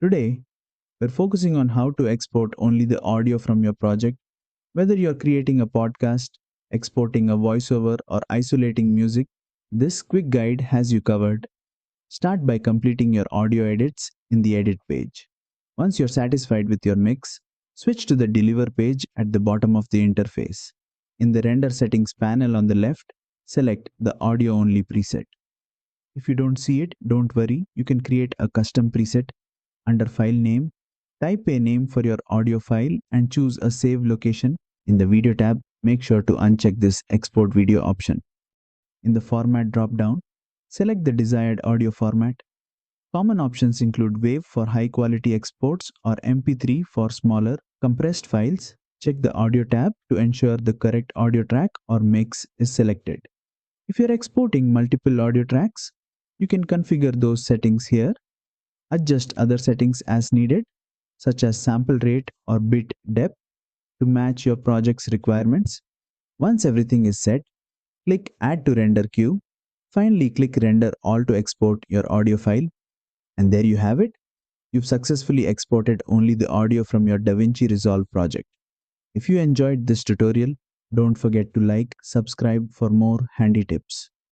Today, we're focusing on how to export only the audio from your project, whether you're creating a podcast, exporting a voiceover, or isolating music. This quick guide has you covered. Start by completing your audio edits in the edit page. Once you're satisfied with your mix, switch to the deliver page at the bottom of the interface. In the render settings panel on the left, select the audio only preset. If you don't see it, don't worry, you can create a custom preset. Under file name, type a name for your audio file and choose a save location. In the video tab, make sure to uncheck this export video option. In the format drop-down, select the desired audio format. Common options include WAV for high-quality exports or mp3 for smaller, compressed files. Check the audio tab to ensure the correct audio track or mix is selected. If you're exporting multiple audio tracks, you can configure those settings here. Adjust other settings as needed, such as sample rate or bit depth, to match your project's requirements. Once everything is set, click Add to Render Queue. Finally, click Render All to export your audio file. And there you have it. You've successfully exported only the audio from your DaVinci Resolve project. If you enjoyed this tutorial, don't forget to like, subscribe for more handy tips.